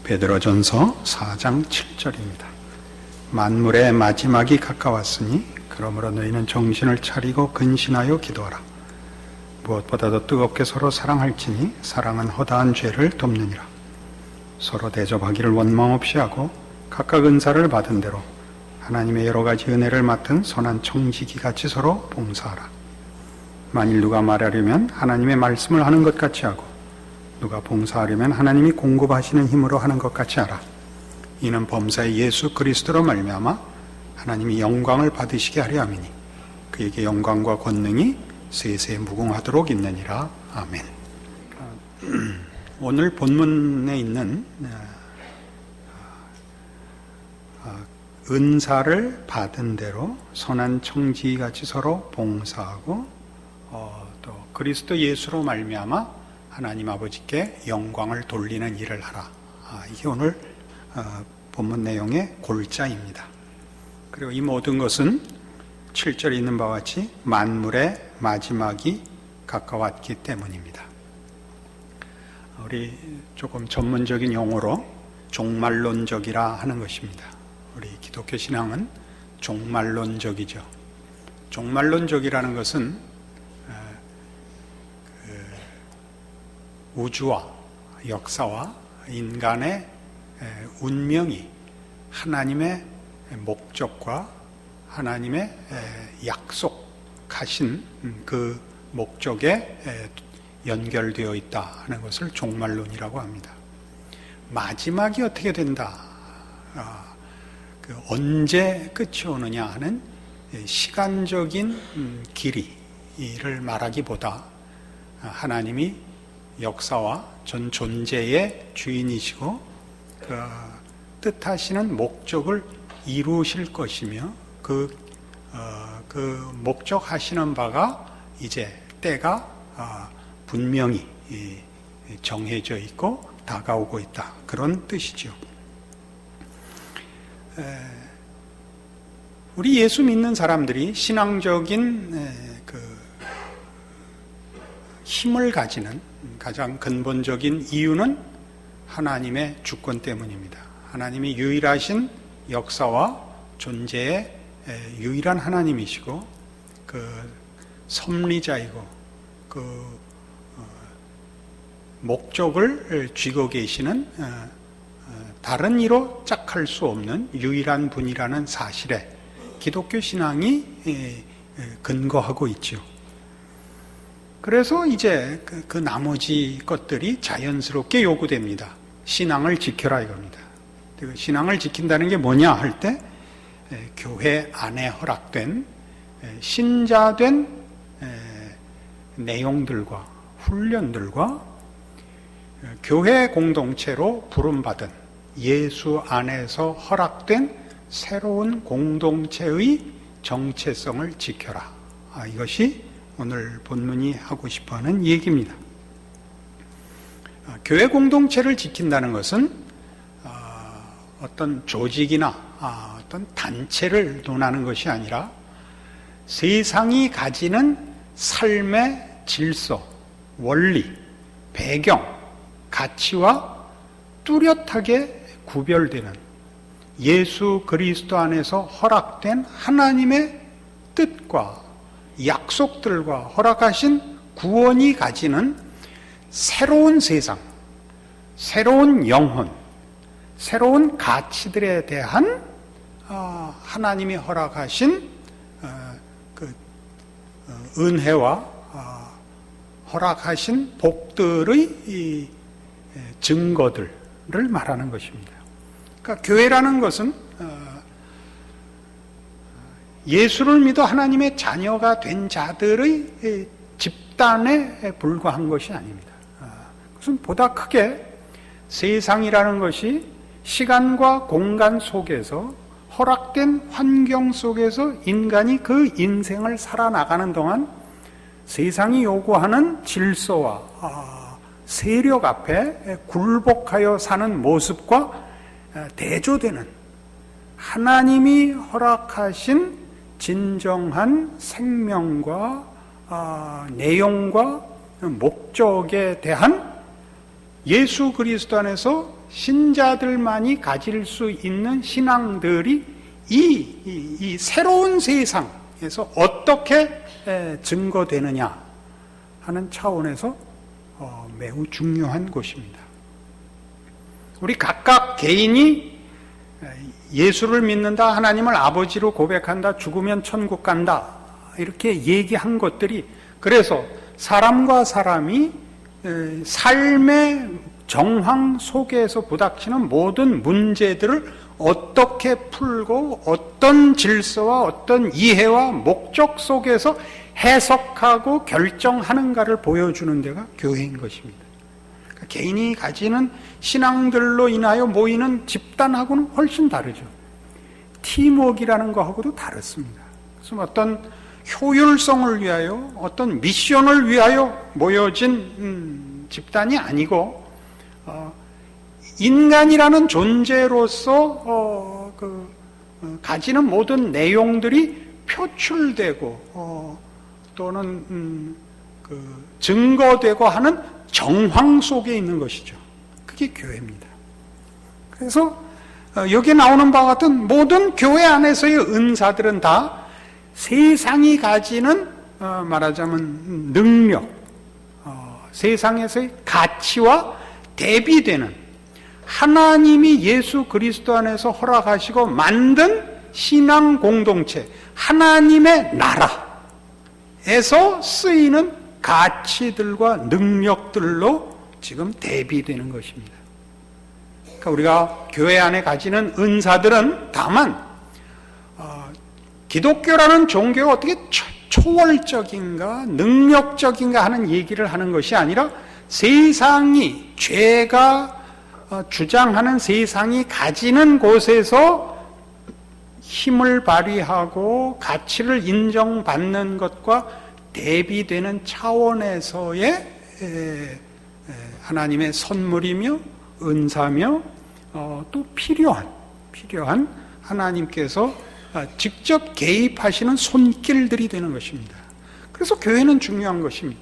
베드로전서 4장 7절입니다. 만물의 마지막이 가까웠으니 그러므로 너희는 정신을 차리고 근신하여 기도하라. 무엇보다도 뜨겁게 서로 사랑할지니 사랑은 허다한 죄를 덮느니라. 서로 대접하기를 원망 없이 하고 각각 은사를 받은 대로 하나님의 여러 가지 은혜를 맡은 선한 청지기같이 서로 봉사하라. 만일 누가 말하려면 하나님의 말씀을 하는 것 같이 하고 누가 봉사하려면 하나님이 공급하시는 힘으로 하는 것 같이 하라. 이는 범사의 예수 그리스도로 말미암아 하나님이 영광을 받으시게 하려 함이니 그에게 영광과 권능이 세세 무궁하도록 있느니라. 아멘. 오늘 본문에 있는 은사를 받은 대로 선한 청지기같이 서로 봉사하고 또 그리스도 예수로 말미암아 하나님 아버지께 영광을 돌리는 일을 하라. 이게 오늘 본문 내용의 골자입니다. 그리고 이 모든 것은 7절에 있는 바와 같이 만물의 마지막이 가까웠기 때문입니다. 우리 조금 전문적인 용어로 종말론적이라 하는 것입니다. 우리 기독교 신앙은 종말론적이죠. 종말론적이라는 것은 우주와 역사와 인간의 운명이 하나님의 목적과 하나님의 약속하신 그 목적에 연결되어 있다 하는 것을 종말론이라고 합니다. 마지막이 어떻게 된다, 언제 끝이 오느냐 하는 시간적인 길이를 말하기보다 하나님이 역사와 전 존재의 주인이시고 그 뜻하시는 목적을 이루실 것이며 그 목적하시는 바가 이제 때가 분명히 정해져 있고 다가오고 있다, 그런 뜻이죠. 우리 예수 믿는 사람들이 신앙적인 힘을 가지는 가장 근본적인 이유는 하나님의 주권 때문입니다. 하나님이 유일하신 역사와 존재의 유일한 하나님이시고 그 섭리자이고 그 목적을 쥐고 계시는 다른 이로 짝할 수 없는 유일한 분이라는 사실에 기독교 신앙이 근거하고 있죠. 그래서 이제 그 나머지 것들이 자연스럽게 요구됩니다. 신앙을 지켜라 이겁니다. 신앙을 지킨다는 게 뭐냐 할 때 교회 안에 허락된 신자된 내용들과 훈련들과 교회 공동체로 부름받은 예수 안에서 허락된 새로운 공동체의 정체성을 지켜라. 이것이 오늘 본문이 하고 싶어하는 얘기입니다. 교회 공동체를 지킨다는 것은 어떤 조직이나 어떤 단체를 논하는 것이 아니라 세상이 가지는 삶의 질서, 원리, 배경, 가치와 뚜렷하게 구별되는 예수 그리스도 안에서 허락된 하나님의 뜻과 약속들과 허락하신 구원이 가지는 새로운 세상, 새로운 영혼, 새로운 가치들에 대한 하나님이 허락하신 그 은혜와 허락하신 복들의 증거들을 말하는 것입니다. 그러니까 교회라는 것은 예수를 믿어 하나님의 자녀가 된 자들의 집단에 불과한 것이 아닙니다. 그것은 보다 크게 세상이라는 것이 시간과 공간 속에서 허락된 환경 속에서 인간이 그 인생을 살아나가는 동안 세상이 요구하는 질서와 세력 앞에 굴복하여 사는 모습과 대조되는 하나님이 허락하신 진정한 생명과 내용과 목적에 대한 예수 그리스도 안에서 신자들만이 가질 수 있는 신앙들이 이 새로운 세상에서 어떻게 증거되느냐 하는 차원에서 매우 중요한 것입니다. 우리 각각 개인이 예수를 믿는다, 하나님을 아버지로 고백한다, 죽으면 천국 간다 이렇게 얘기한 것들이, 그래서 사람과 사람이 삶의 정황 속에서 부닥치는 모든 문제들을 어떻게 풀고 어떤 질서와 어떤 이해와 목적 속에서 해석하고 결정하는가를 보여주는 데가 교회인 것입니다. 그러니까 개인이 가지는 신앙들로 인하여 모이는 집단하고는 훨씬 다르죠. 팀워크라는 거하고도 다릅니다. 그래서 어떤 효율성을 위하여, 어떤 미션을 위하여 모여진 집단이 아니고 인간이라는 존재로서 가지는 모든 내용들이 표출되고 또는 증거되고 하는 정황 속에 있는 것이죠. 그게 교회입니다. 그래서 여기 나오는 바와 같은 모든 교회 안에서의 은사들은 다 세상이 가지는 말하자면 능력, 세상에서의 가치와 대비되는 하나님이 예수 그리스도 안에서 허락하시고 만든 신앙 공동체, 하나님의 나라에서 쓰이는 가치들과 능력들로 지금 대비되는 것입니다. 그러니까 우리가 교회 안에 가지는 은사들은 다만 기독교라는 종교가 어떻게 초월적인가, 능력적인가 하는 얘기를 하는 것이 아니라 세상이, 죄가 주장하는 세상이 가지는 곳에서 힘을 발휘하고 가치를 인정받는 것과 대비되는 차원에서의 하나님의 선물이며 은사며 또 필요한 하나님께서 직접 개입하시는 손길들이 되는 것입니다. 그래서 교회는 중요한 것입니다.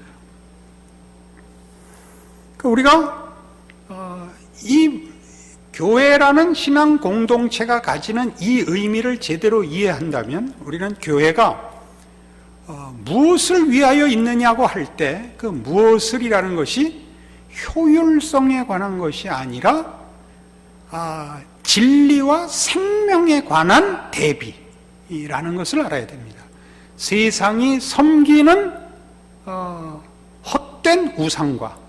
우리가 이 교회라는 신앙 공동체가 가지는 이 의미를 제대로 이해한다면 우리는 교회가 무엇을 위하여 있느냐고 할 때 그 무엇을이라는 것이 효율성에 관한 것이 아니라 진리와 생명에 관한 대비라는 것을 알아야 됩니다. 세상이 섬기는 헛된 우상과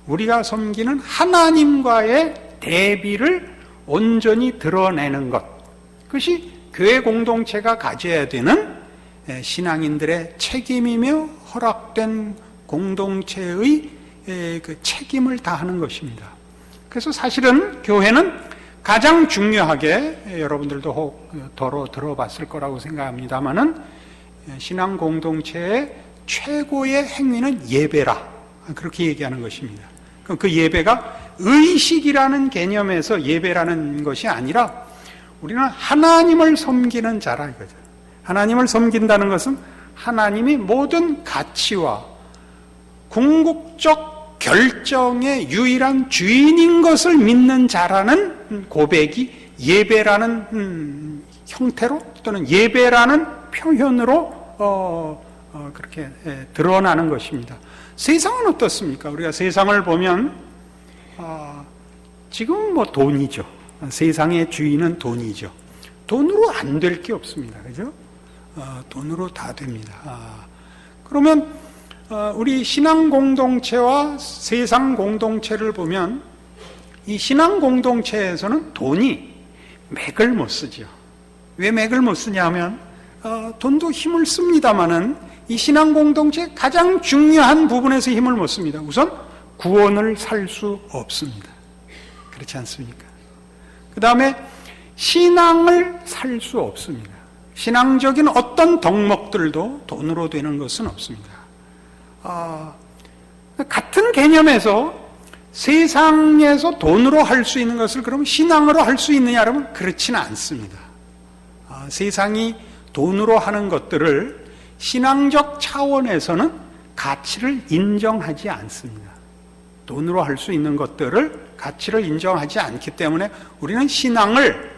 우리가 섬기는 하나님과의 대비를 온전히 드러내는 것, 그것이 교회 공동체가 가져야 되는 신앙인들의 책임이며 허락된 공동체의 그 책임을 다하는 것입니다. 그래서 사실은 교회는 가장 중요하게, 여러분들도 혹 더러 들어봤을 거라고 생각합니다마는, 신앙 공동체의 최고의 행위는 예배라, 그렇게 얘기하는 것입니다. 그 예배가 의식이라는 개념에서 예배라는 것이 아니라 우리는 하나님을 섬기는 자라 이거죠. 하나님을 섬긴다는 것은 하나님이 모든 가치와 궁극적 결정의 유일한 주인인 것을 믿는 자라는 고백이 예배라는 형태로 또는 예배라는 표현으로 그렇게 드러나는 것입니다. 세상은 어떻습니까? 우리가 세상을 보면 지금 뭐 돈이죠. 세상의 주인은 돈이죠. 돈으로 안 될 게 없습니다. 그죠? 돈으로 다 됩니다. 그러면 우리 신앙 공동체와 세상 공동체를 보면 이 신앙 공동체에서는 돈이 맥을 못 쓰죠. 왜 맥을 못 쓰냐 하면 돈도 힘을 씁니다마는 이 신앙 공동체의 가장 중요한 부분에서 힘을 못 씁니다. 우선 구원을 살 수 없습니다. 그렇지 않습니까? 그 다음에 신앙을 살 수 없습니다. 신앙적인 어떤 덕목들도 돈으로 되는 것은 없습니다. 같은 개념에서 세상에서 돈으로 할 수 있는 것을 그럼 신앙으로 할 수 있느냐라면 그렇지는 않습니다. 세상이 돈으로 하는 것들을 신앙적 차원에서는 가치를 인정하지 않습니다. 돈으로 할 수 있는 것들을 가치를 인정하지 않기 때문에 우리는 신앙을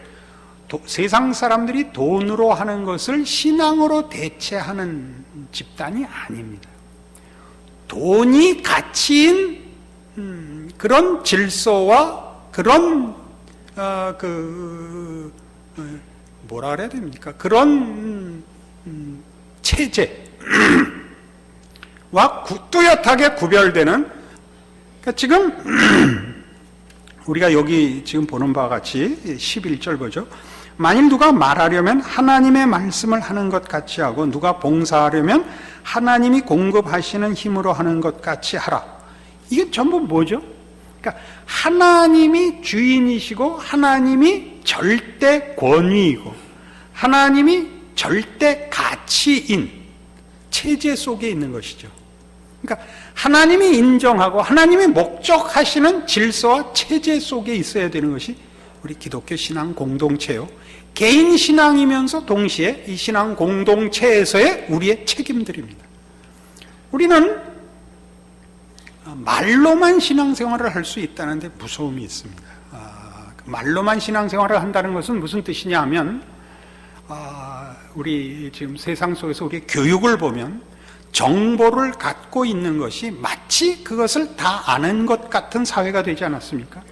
세상 사람들이 돈으로 하는 것을 신앙으로 대체하는 집단이 아닙니다. 돈이 가치인 그런 질서와 그런 뭐라 그래야 됩니까? 그런 체제와 뚜렷하게 구별되는, 그러니까 지금 우리가 여기 지금 보는 바와 같이 11절 보죠. 만일 누가 말하려면 하나님의 말씀을 하는 것 같이 하고 누가 봉사하려면 하나님이 공급하시는 힘으로 하는 것 같이 하라. 이게 전부 뭐죠? 그러니까 하나님이 주인이시고 하나님이 절대 권위이고 하나님이 절대 가치인 체제 속에 있는 것이죠. 그러니까 하나님이 인정하고 하나님이 목적하시는 질서와 체제 속에 있어야 되는 것이 우리 기독교 신앙 공동체요. 개인 신앙이면서 동시에 이 신앙 공동체에서의 우리의 책임들입니다. 우리는 말로만 신앙생활을 할 수 있다는데 무서움이 있습니다. 말로만 신앙생활을 한다는 것은 무슨 뜻이냐 하면 우리 지금 세상 속에서 우리의 교육을 보면 정보를 갖고 있는 것이 마치 그것을 다 아는 것 같은 사회가 되지 않았습니까?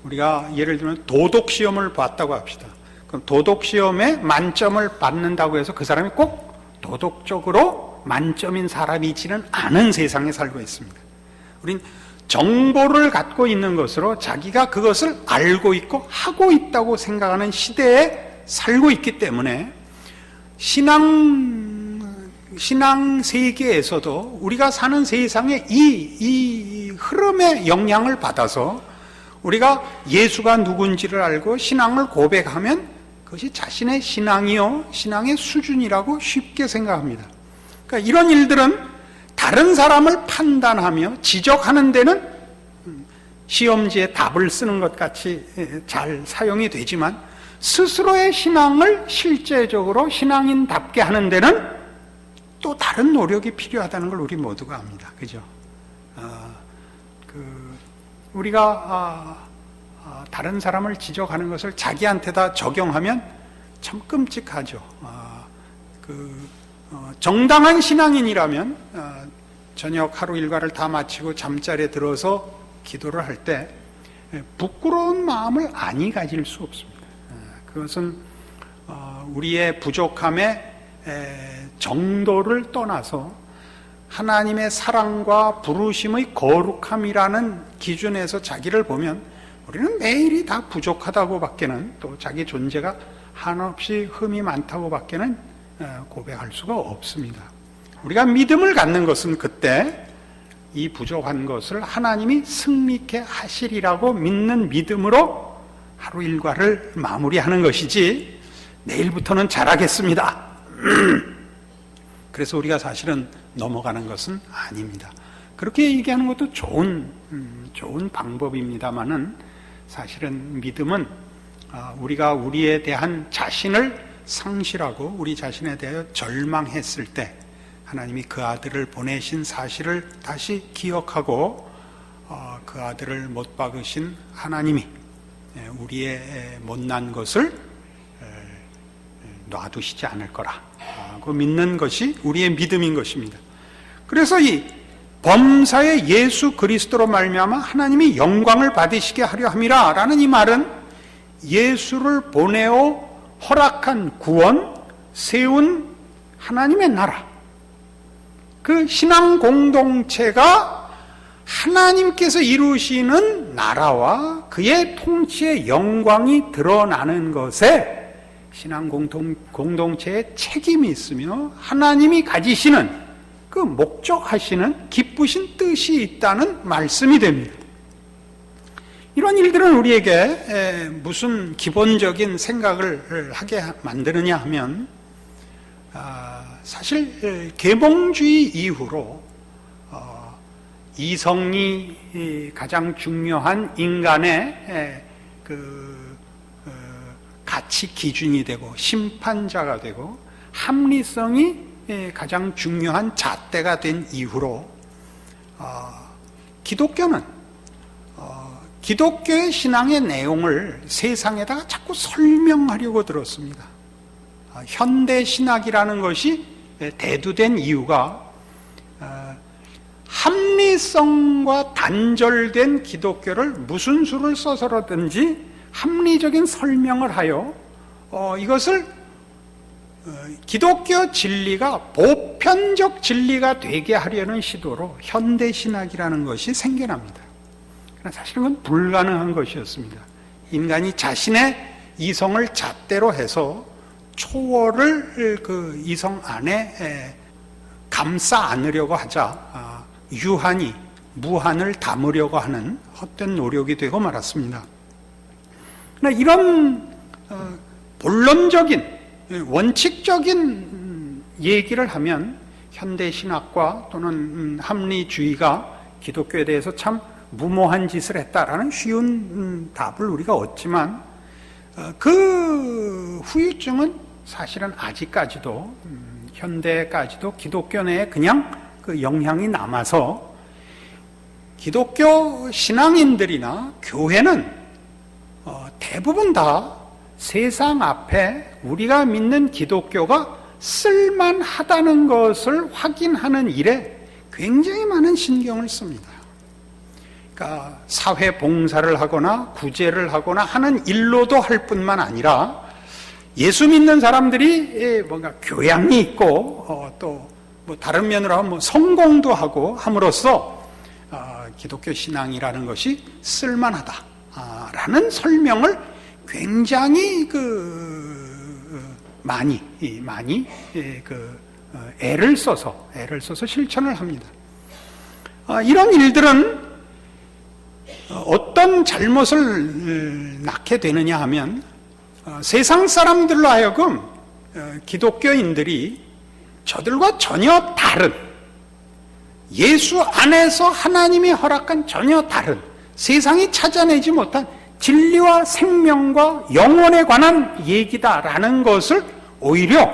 우리가 예를 들면 도덕시험을 봤다고 합시다. 그럼 도덕시험에 만점을 받는다고 해서 그 사람이 꼭 도덕적으로 만점인 사람이지는 않은 세상에 살고 있습니다. 우린 정보를 갖고 있는 것으로 자기가 그것을 알고 있고 하고 있다고 생각하는 시대에 살고 있기 때문에 신앙 세계에서도 우리가 사는 세상에 이 흐름의 영향을 받아서 우리가 예수가 누군지를 알고 신앙을 고백하면 그것이 자신의 신앙이요, 신앙의 수준이라고 쉽게 생각합니다. 그러니까 이런 일들은 다른 사람을 판단하며 지적하는 데는 시험지에 답을 쓰는 것 같이 잘 사용이 되지만 스스로의 신앙을 실제적으로 신앙인답게 하는 데는 또 다른 노력이 필요하다는 걸 우리 모두가 압니다. 그죠? 우리가 다른 사람을 지적하는 것을 자기한테다 적용하면 참 끔찍하죠. 정당한 신앙인이라면 저녁 하루 일과를 다 마치고 잠자리에 들어서 기도를 할 때 부끄러운 마음을 아니 가질 수 없습니다. 그것은 우리의 부족함의 정도를 떠나서 하나님의 사랑과 부르심의 거룩함이라는 기준에서 자기를 보면 우리는 매일이 다 부족하다고 밖에는, 또 자기 존재가 한없이 흠이 많다고 밖에는 고백할 수가 없습니다. 우리가 믿음을 갖는 것은 그때 이 부족한 것을 하나님이 승리케 하시리라고 믿는 믿음으로 하루 일과를 마무리하는 것이지, 내일부터는 잘하겠습니다. 그래서 우리가 사실은 넘어가는 것은 아닙니다. 그렇게 얘기하는 것도 좋은 방법입니다만은 사실은 믿음은 우리가 우리에 대한 자신을 상실하고 우리 자신에 대하여 절망했을 때 하나님이 그 아들을 보내신 사실을 다시 기억하고 그 아들을 못 박으신 하나님이 우리의 못난 것을 놔두시지 않을 거라고 믿는 것이 우리의 믿음인 것입니다. 그래서 이 범사의 예수 그리스도로 말미암아 하나님이 영광을 받으시게 하려 함이라 라는 이 말은 예수를 보내어 허락한 구원, 세운 하나님의 나라, 그 신앙 공동체가 하나님께서 이루시는 나라와 그의 통치의 영광이 드러나는 것에 신앙 공동체의 책임이 있으며 하나님이 가지시는 그 목적하시는 기쁘신 뜻이 있다는 말씀이 됩니다. 이런 일들은 우리에게 무슨 기본적인 생각을 하게 만드느냐 하면 사실 계몽주의 이후로 이성이 가장 중요한 인간의 가치 기준이 되고 심판자가 되고 합리성이 가장 중요한 잣대가 된 이후로 기독교는 기독교의 신앙의 내용을 세상에다가 자꾸 설명하려고 들었습니다. 현대 신학이라는 것이 대두된 이유가 합리성과 단절된 기독교를 무슨 수를 써서라든지 합리적인 설명을 하여 이것을 기독교 진리가 보편적 진리가 되게 하려는 시도로 현대 신학이라는 것이 생겨납니다. 그러나 사실은 그건 불가능한 것이었습니다. 인간이 자신의 이성을 잣대로 해서 초월을 그 이성 안에 감싸 안으려고 하자 유한이 무한을 담으려고 하는 헛된 노력이 되고 말았습니다. 그러나 이런 본론적인 원칙적인 얘기를 하면 현대신학과 또는 합리주의가 기독교에 대해서 참 무모한 짓을 했다라는 쉬운 답을 우리가 얻지만 그 후유증은 사실은 아직까지도 현대까지도 기독교 내에 그냥 그 영향이 남아서 기독교 신앙인들이나 교회는 대부분 다 세상 앞에 우리가 믿는 기독교가 쓸만하다는 것을 확인하는 일에 굉장히 많은 신경을 씁니다. 그러니까 사회 봉사를 하거나 구제를 하거나 하는 일로도 할 뿐만 아니라 예수 믿는 사람들이 뭔가 교양이 있고 또 뭐 다른 면으로 하면 뭐 성공도 하고 함으로써 기독교 신앙이라는 것이 쓸만하다라는 설명을 굉장히 많이 애를 써서 실천을 합니다. 이런 일들은 어떤 잘못을 낳게 되느냐 하면 세상 사람들로 하여금 기독교인들이 저들과 전혀 다른 예수 안에서 하나님이 허락한 전혀 다른 세상이 찾아내지 못한 진리와 생명과 영혼에 관한 얘기다라는 것을 오히려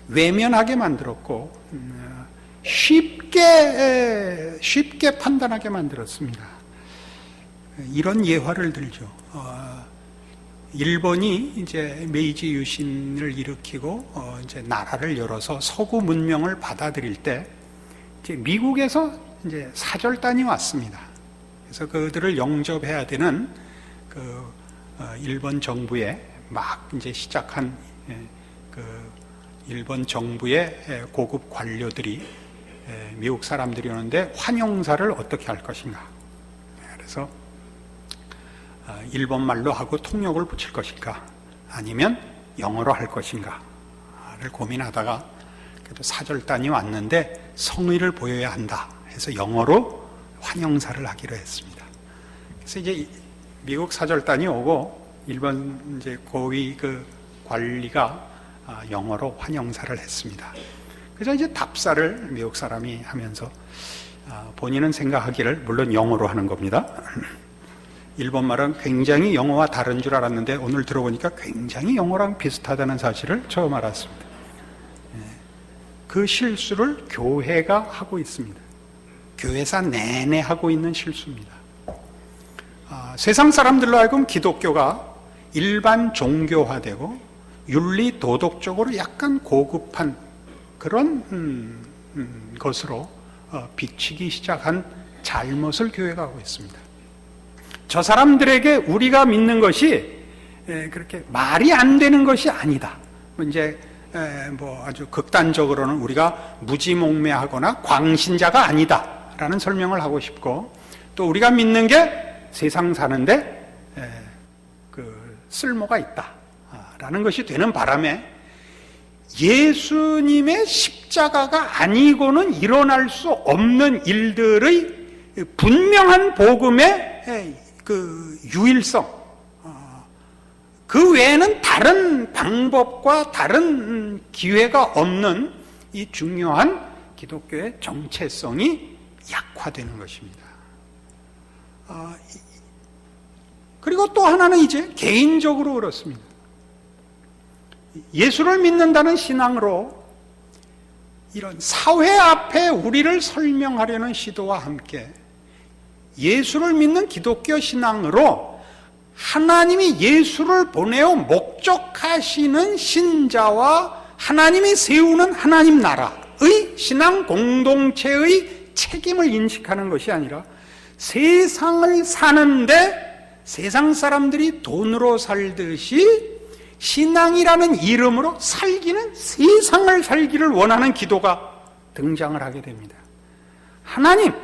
외면하게 만들었고 쉽게 판단하게 만들었습니다. 이런 예화를 들죠. 일본이 이제 메이지 유신을 일으키고 이제 나라를 열어서 서구 문명을 받아들일 때 이제 미국에서 이제 사절단이 왔습니다. 그래서 그들을 영접해야 되는 일본 정부에 막 이제 시작한 일본 정부의 고급 관료들이 미국 사람들이 오는데 환영사를 어떻게 할 것인가. 그래서 일본말로 하고 통역을 붙일 것인가 아니면 영어로 할 것인가를 고민하다가 그래도 사절단이 왔는데 성의를 보여야 한다 해서 영어로 환영사를 하기로 했습니다. 그래서 이제 미국 사절단이 오고 일본 이제 고위 관리가 영어로 환영사를 했습니다. 그래서 이제 답사를 미국 사람이 하면서 본인은 생각하기를 물론 영어로 하는 겁니다. 일본말은 굉장히 영어와 다른 줄 알았는데 오늘 들어보니까 굉장히 영어랑 비슷하다는 사실을 처음 알았습니다. 그 실수를 교회가 하고 있습니다. 교회사 내내 하고 있는 실수입니다. 세상 사람들로 하여금 기독교가 일반 종교화되고 윤리 도덕적으로 약간 고급한 그런 것으로 비치기 시작한 잘못을 교회가 하고 있습니다. 저 사람들에게 우리가 믿는 것이 그렇게 말이 안 되는 것이 아니다. 이제 뭐 아주 극단적으로는 우리가 무지몽매하거나 광신자가 아니다라는 설명을 하고 싶고, 또 우리가 믿는 게 세상 사는데 쓸모가 있다라는 것이 되는 바람에 예수님의 십자가가 아니고는 일어날 수 없는 일들의 분명한 복음의 유일성, 그 외에는 다른 방법과 다른 기회가 없는 이 중요한 기독교의 정체성이 약화되는 것입니다. 그리고 또 하나는 이제 개인적으로 그렇습니다. 예수를 믿는다는 신앙으로 이런 사회 앞에 우리를 설명하려는 시도와 함께 예수를 믿는 기독교 신앙으로 하나님이 예수를 보내어 목적하시는 신자와 하나님이 세우는 하나님 나라의 신앙 공동체의 책임을 인식하는 것이 아니라 세상을 사는데 세상 사람들이 돈으로 살듯이 신앙이라는 이름으로 살기는 세상을 살기를 원하는 기도가 등장을 하게 됩니다. 하나님,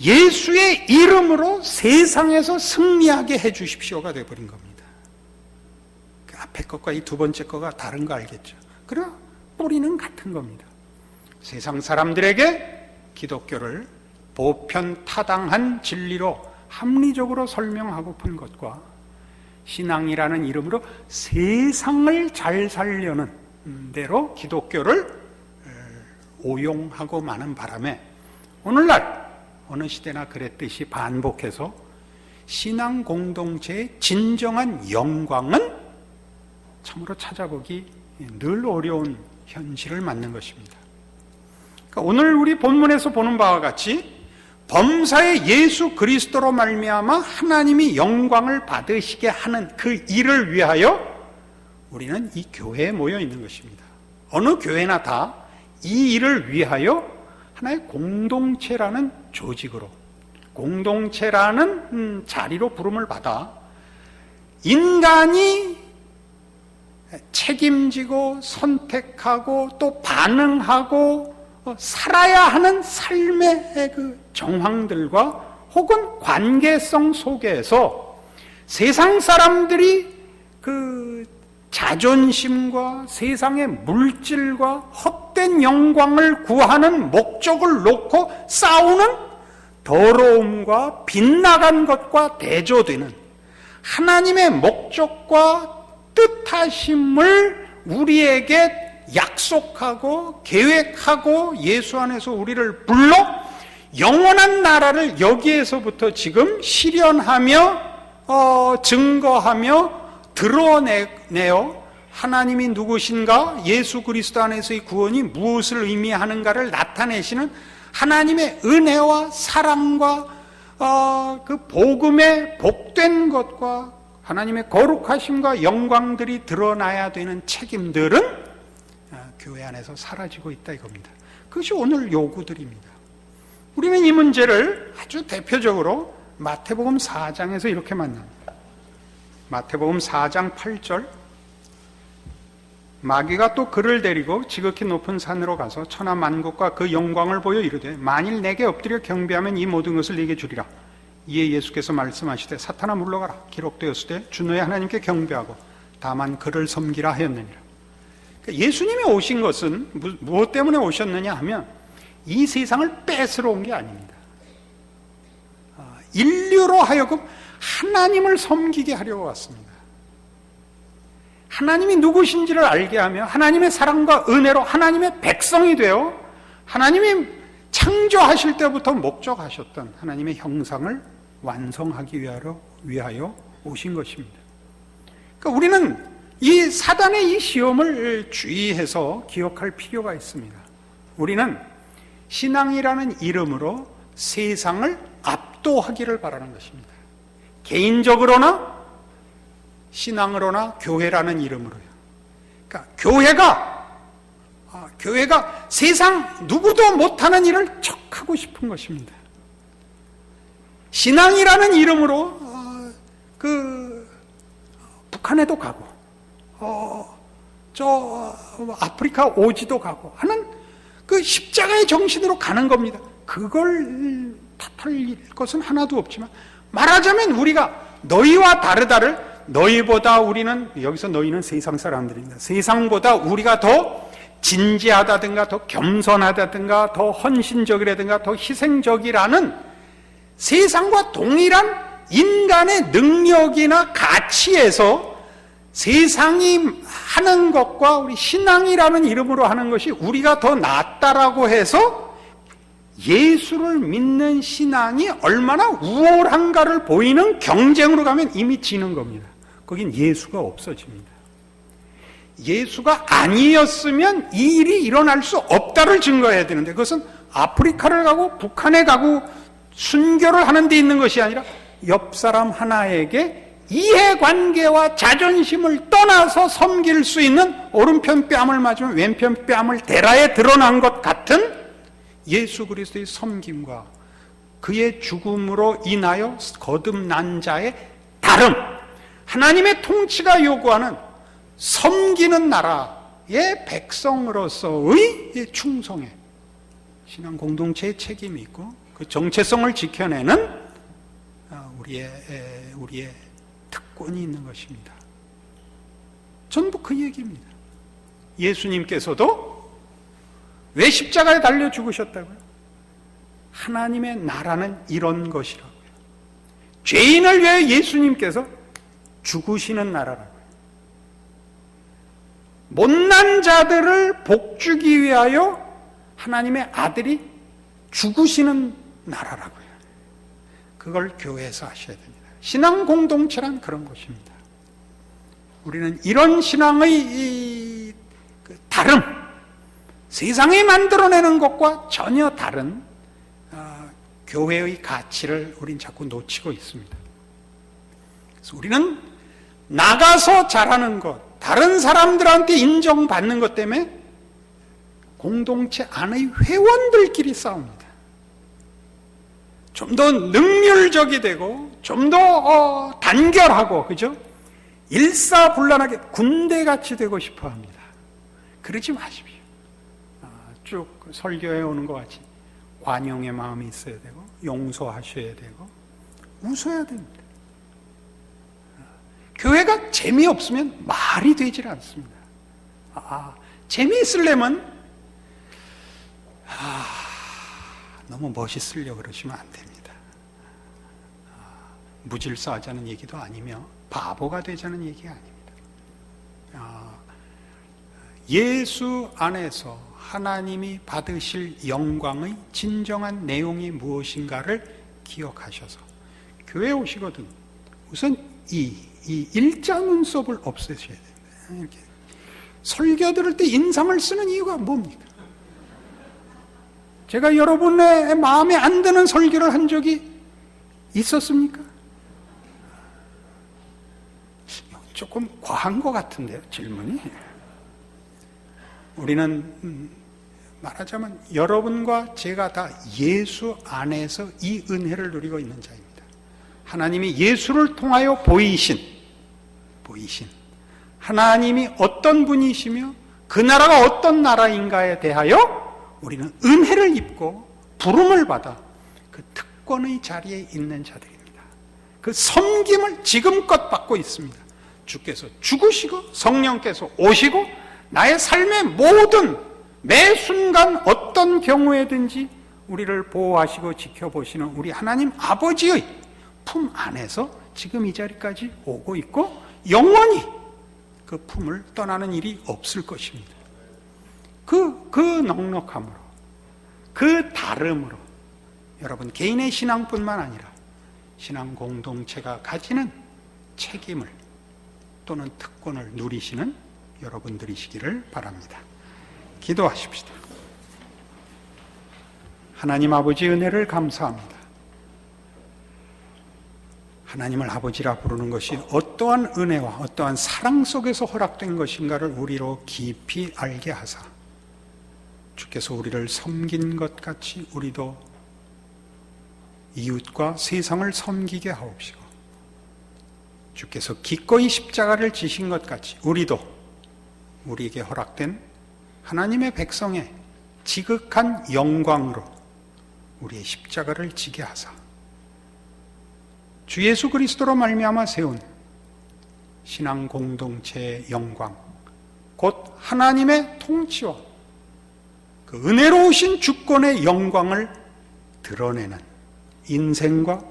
예수의 이름으로 세상에서 승리하게 해주십시오가 되어버린 겁니다. 그 앞에 것과 이 두 번째 거가 다른 거 알겠죠? 그러나 뿌리는 같은 겁니다. 세상 사람들에게 기독교를 보편타당한 진리로 합리적으로 설명하고픈 것과 신앙이라는 이름으로 세상을 잘 살려는 대로 기독교를 오용하고 마는 바람에 오늘날 어느 시대나 그랬듯이 반복해서 신앙 공동체의 진정한 영광은 참으로 찾아보기 늘 어려운 현실을 맞는 것입니다. 그러니까 오늘 우리 본문에서 보는 바와 같이 범사의 예수 그리스도로 말미암아 하나님이 영광을 받으시게 하는 그 일을 위하여 우리는 이 교회에 모여 있는 것입니다. 어느 교회나 다 이 일을 위하여 하나의 공동체라는 조직으로, 공동체라는 자리로 부름을 받아 인간이 책임지고 선택하고 또 반응하고 살아야 하는 삶의 그 정황들과 혹은 관계성 속에서 세상 사람들이 그 자존심과 세상의 물질과 헛된 영광을 구하는 목적을 놓고 싸우는 더러움과 빗나간 것과 대조되는 하나님의 목적과 뜻하심을 우리에게 약속하고 계획하고 예수 안에서 우리를 불러 영원한 나라를 여기에서부터 지금 실현하며 증거하며 드러내어 하나님이 누구신가, 예수 그리스도 안에서의 구원이 무엇을 의미하는가를 나타내시는 하나님의 은혜와 사랑과 그 복음의 복된 것과 하나님의 거룩하심과 영광들이 드러나야 되는 책임들은 교회 안에서 사라지고 있다 이겁니다. 그것이 오늘 요구들입니다. 우리는 이 문제를 아주 대표적으로 마태복음 4장에서 이렇게 만납니다. 마태복음 4장 8절, 마귀가 또 그를 데리고 지극히 높은 산으로 가서 천하 만국과 그 영광을 보여 이르되 만일 내게 엎드려 경배하면 이 모든 것을 네게 주리라. 이에 예수께서 말씀하시되 사탄아 물러가라. 기록되었으되 주 너의 하나님께 경배하고 다만 그를 섬기라 하였느니라. 그러니까 예수님이 오신 것은 무엇 때문에 오셨느냐 하면 이 세상을 뺏으러 온 게 아닙니다. 인류로 하여금 하나님을 섬기게 하려고 왔습니다. 하나님이 누구신지를 알게 하며 하나님의 사랑과 은혜로 하나님의 백성이 되어 하나님이 창조하실 때부터 목적하셨던 하나님의 형상을 완성하기 위하여 오신 것입니다. 그러니까 우리는 이 사단의 이 시험을 주의해서 기억할 필요가 있습니다. 우리는 신앙이라는 이름으로 세상을 압도하기를 바라는 것입니다. 개인적으로나 신앙으로나 교회라는 이름으로요. 그러니까 교회가 세상 누구도 못하는 일을 척하고 싶은 것입니다. 신앙이라는 이름으로 북한에도 가고 아프리카 오지도 가고 하는 그 십자가의 정신으로 가는 겁니다. 그걸 탓할 것은 하나도 없지만 말하자면 우리가 너희와 다르다를 너희보다 우리는, 여기서 너희는 세상 사람들입니다. 세상보다 우리가 더 진지하다든가 더 겸손하다든가 더 헌신적이라든가 더 희생적이라는 세상과 동일한 인간의 능력이나 가치에서 세상이 하는 것과 우리 신앙이라는 이름으로 하는 것이 우리가 더 낫다라고 해서 예수를 믿는 신앙이 얼마나 우월한가를 보이는 경쟁으로 가면 이미 지는 겁니다. 거긴 예수가 없어집니다. 예수가 아니었으면 이 일이 일어날 수 없다를 증거해야 되는데, 그것은 아프리카를 가고 북한에 가고 순교를 하는 데 있는 것이 아니라 옆 사람 하나에게 이해관계와 자존심을 떠나서 섬길 수 있는, 오른편 뺨을 맞으면 왼편 뺨을 대라에 드러난 것 같은 예수 그리스도의 섬김과 그의 죽음으로 인하여 거듭난 자의 다름, 하나님의 통치가 요구하는 섬기는 나라의 백성으로서의 충성에 신앙 공동체의 책임이 있고, 그 정체성을 지켜내는 우리의 특권이 있는 것입니다. 전부 그 얘기입니다. 예수님께서도 왜 십자가에 달려 죽으셨다고요? 하나님의 나라는 이런 것이라고요. 죄인을 위해 예수님께서 죽으시는 나라라고요. 못난 자들을 복주기 위하여 하나님의 아들이 죽으시는 나라라고요. 그걸 교회에서 하셔야 됩니다. 신앙 공동체란 그런 것입니다. 우리는 이런 신앙의 다름, 세상이 만들어내는 것과 전혀 다른 교회의 가치를 우린 자꾸 놓치고 있습니다. 그래서 우리는 나가서 잘하는 것, 다른 사람들한테 인정받는 것 때문에 공동체 안의 회원들끼리 싸웁니다. 좀 더 능률적이 되고 좀 더 단결하고, 그죠? 일사불란하게 군대같이 되고 싶어 합니다. 그러지 마십시오. 쭉 설교해 오는 것 같이 관용의 마음이 있어야 되고, 용서하셔야 되고, 웃어야 됩니다. 교회가 재미없으면 말이 되질 않습니다. 재미있으려면 너무 멋있으려고 그러시면 안 됩니다. 무질서하자는 얘기도 아니며 바보가 되자는 얘기가 아닙니다. 예수 안에서 하나님이 받으실 영광의 진정한 내용이 무엇인가를 기억하셔서 교회에 오시거든 우선 이 일자 눈썹을 없애셔야 됩니다. 이렇게 설교 들을 때 인상을 쓰는 이유가 뭡니까? 제가 여러분의 마음에 안 드는 설교를 한 적이 있었습니까? 조금 과한 것 같은데요, 질문이. 우리는 말하자면 여러분과 제가 다 예수 안에서 이 은혜를 누리고 있는 자입니다. 하나님이 예수를 통하여 보이신 하나님이 어떤 분이시며 그 나라가 어떤 나라인가에 대하여 우리는 은혜를 입고 부름을 받아 그 특권의 자리에 있는 자들입니다. 그 섬김을 지금껏 받고 있습니다. 주께서 죽으시고 성령께서 오시고 나의 삶의 모든 매 순간 어떤 경우에든지 우리를 보호하시고 지켜보시는 우리 하나님 아버지의 품 안에서 지금 이 자리까지 오고 있고 영원히 그 품을 떠나는 일이 없을 것입니다. 그 넉넉함으로, 그 다름으로 여러분 개인의 신앙뿐만 아니라 신앙 공동체가 가지는 책임을 또는 특권을 누리시는 여러분들이시기를 바랍니다. 기도하십시다. 하나님 아버지 은혜를 감사합니다. 하나님을 아버지라 부르는 것이 어떠한 은혜와 어떠한 사랑 속에서 허락된 것인가를 우리로 깊이 알게 하사 주께서 우리를 섬긴 것 같이 우리도 이웃과 세상을 섬기게 하옵시고 주께서 기꺼이 십자가를 지신 것 같이 우리도 우리에게 허락된 하나님의 백성의 지극한 영광으로 우리의 십자가를 지게 하사 주 예수 그리스도로 말미암아 세운 신앙 공동체의 영광, 곧 하나님의 통치와 그 은혜로우신 주권의 영광을 드러내는 인생과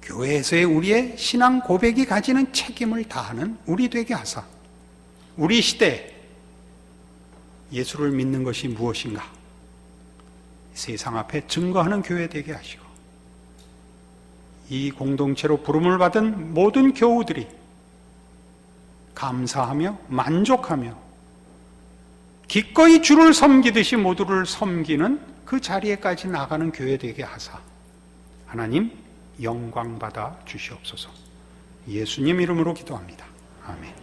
교회에서의 우리의 신앙 고백이 가지는 책임을 다하는 우리 되게 하사 우리 시대에 예수를 믿는 것이 무엇인가 세상 앞에 증거하는 교회 되게 하시고 이 공동체로 부름을 받은 모든 교우들이 감사하며 만족하며 기꺼이 주를 섬기듯이 모두를 섬기는 그 자리에까지 나가는 교회 되게 하사 하나님 영광 받아 주시옵소서. 예수님 이름으로 기도합니다. 아멘.